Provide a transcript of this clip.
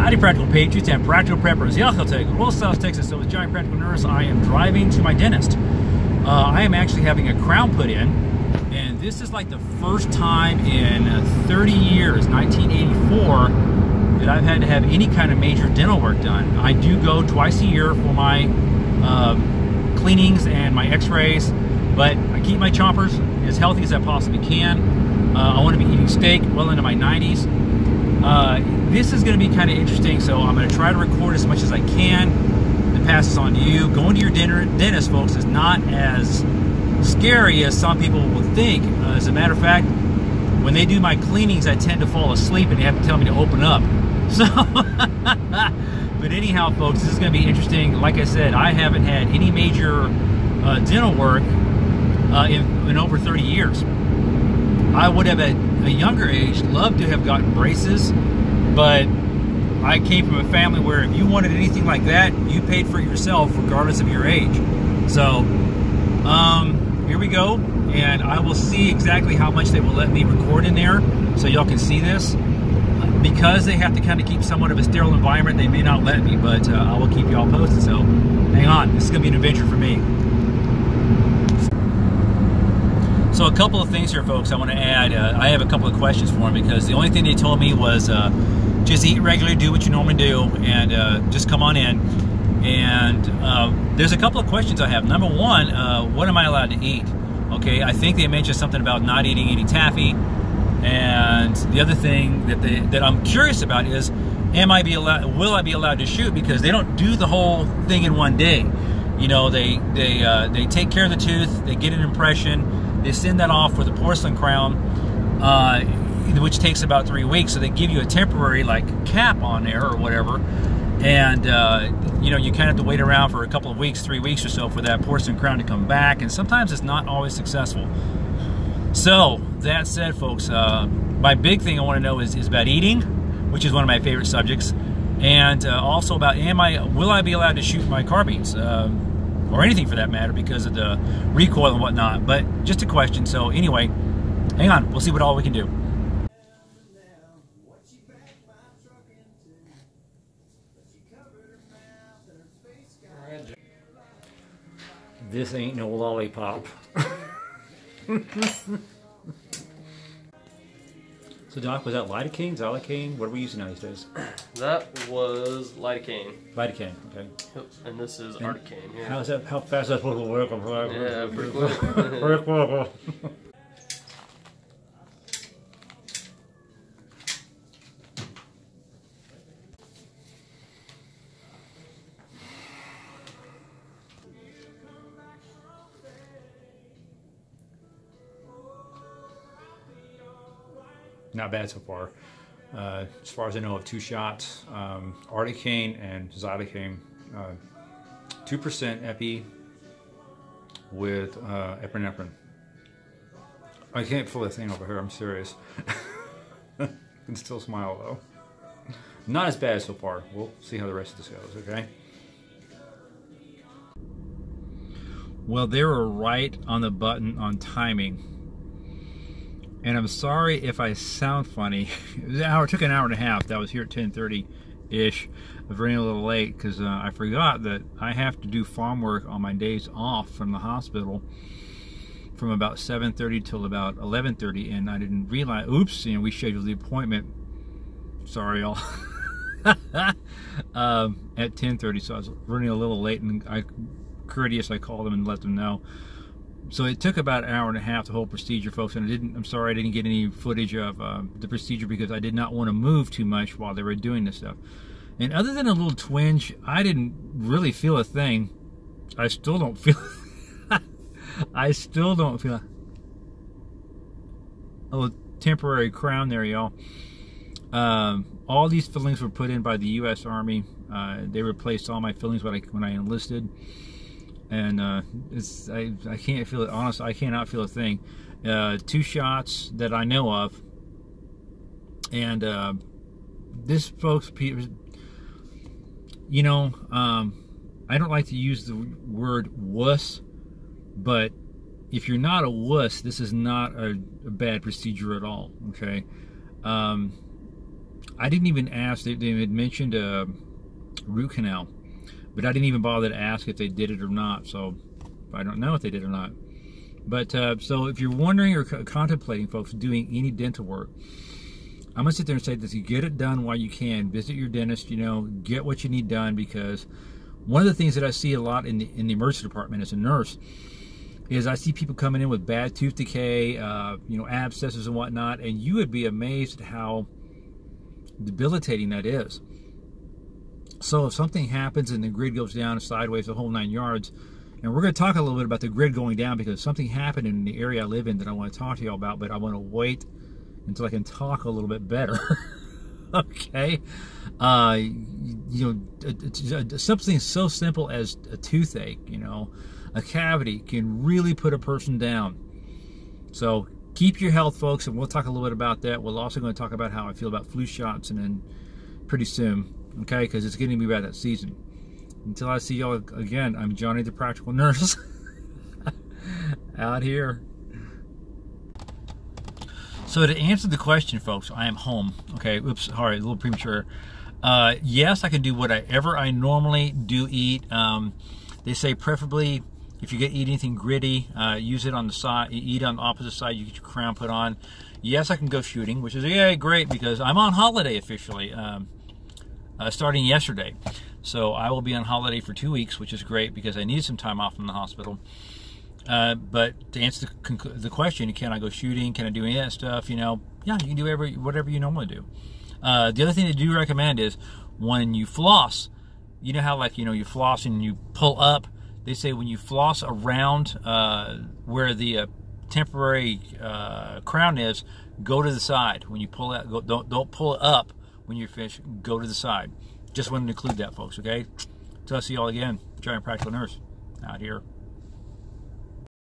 Howdy, Practical Patriots and Practical Preppers. Well, South Texas. So with Giant Practical Nurse, I am driving to my dentist. I am actually having a crown put in, and this is like the first time in 30 years, 1984, that I've had to have any kind of major dental work done. I do go twice a year for my cleanings and my x-rays, but I keep my chompers as healthy as I possibly can. I want to be eating steak well into my 90s. This is going to be kind of interesting, so I'm going to try to record as much as I can and pass this on to you. Going to your dentist, folks, is not as scary as some people would think. As a matter of fact, when they do my cleanings, I tend to fall asleep and they have to tell me to open up. So, but anyhow, folks, this is going to be interesting. Like I said, I haven't had any major dental work in over 30 years. I would have at a younger age loved to have gotten braces, but I came from a family where if you wanted anything like that, you paid for it yourself regardless of your age. So here we go, and I will see exactly how much they will let me record in there so y'all can see this. Because they have to kind of keep somewhat of a sterile environment, they may not let me, but I will keep y'all posted. So hang on, this is going to be an adventure for me. So a couple of things here, folks, I want to add. I have a couple of questions for them, because the only thing they told me was just eat regularly, do what you normally do, and just come on in. And there's a couple of questions I have. Number one, what am I allowed to eat? Okay, I think they mentioned something about not eating any taffy. And the other thing that I'm curious about is, will I be allowed to shoot? Because they don't do the whole thing in one day. You know, they take care of the tooth, they get an impression, they send that off for the porcelain crown, which takes about 3 weeks. So they give you a temporary like cap on there or whatever, and you know, you kind of have to wait around for a couple of weeks, 3 weeks or so, for that porcelain crown to come back, and sometimes it's not always successful. So that said, folks, my big thing I want to know is about eating, which is one of my favorite subjects, and also about will I be allowed to shoot my carbines, or anything for that matter, because of the recoil and whatnot. But just a question. So anyway, hang on, we'll see what all we can do. This ain't no lollipop. So Doc, was that lidocaine, xylocaine? What are we using now these days? That was lidocaine. Lidocaine, okay. Yep. And this is articaine. Yeah. How fast is that supposed to work? Yeah, pretty quick. Not bad so far. As far as I know, of 2 shots, articaine and xylocaine, 2% epi with epinephrine. I can't pull that thing over here, I'm serious. I can still smile though. Not as bad so far. We'll see how the rest of this goes, okay? Well, they were right on the button on timing. And I'm sorry if I sound funny. It took an hour and a half. I was here at 10:30-ish. I was running a little late because I forgot that I have to do farm work on my days off from the hospital from about 7:30 till about 11:30, and I didn't realize, oops, you know, we scheduled the appointment. Sorry, y'all. At 10:30, so I was running a little late, and I called them and let them know. So it took about an hour and a half, the whole procedure, folks, and I'm sorry I didn't get any footage of the procedure, because I did not want to move too much while they were doing this stuff. And other than a little twinge, I didn't really feel a thing. I still don't feel I still don't feel a little temporary crown there, y'all. All these fillings were put in by the U.S. Army. They replaced all my fillings when I enlisted. And I can't feel it. Honestly, I cannot feel a thing. 2 shots that I know of, and this, folks, you know, I don't like to use the word wuss, but if you're not a wuss, this is not a bad procedure at all. Okay, I didn't even ask. They had mentioned root canal, but I didn't even bother to ask if they did it or not. So I don't know if they did or not. But so if you're wondering or contemplating, folks, doing any dental work, I'm gonna sit there and say this: you get it done while you can. Visit your dentist. You know, get what you need done, because one of the things that I see a lot in the emergency department as a nurse is I see people coming in with bad tooth decay, you know, abscesses and whatnot, and you would be amazed at how debilitating that is. So if something happens and the grid goes down sideways, the whole 9 yards, and we're going to talk a little bit about the grid going down because something happened in the area I live in that I want to talk to you all about, but I want to wait until I can talk a little bit better. Okay? You know, something so simple as a toothache, you know, a cavity can really put a person down. So keep your health, folks, and we'll talk a little bit about that. We're also going to talk about how I feel about flu shots, and then pretty soon, okay, because it's getting to be about that season. Until I see y'all again, I'm Johnny the Practical Nurse out here. So to answer the question, folks, I am home. Okay, oops, sorry, a little premature. Yes, I can do whatever I normally do eat. They say preferably if you eat anything gritty, use it on the side, eat on the opposite side, you get your crown put on. Yes, I can go shooting, which is, yeah, great, because I'm on holiday officially, starting yesterday. So I will be on holiday for 2 weeks, which is great because I need some time off from the hospital. But to answer the question, can I go shooting? Can I do any of that stuff? You know, yeah, you can do whatever you normally do. The other thing they do recommend is when you floss, you know how, like, you know, you floss and you pull up. They say when you floss around where the temporary crown is, go to the side. When you pull out, don't pull it up when you're finished. Go to the side. Just wanted to include that, folks. Okay. So I'll see y'all again. Giant Practical Nurse out here.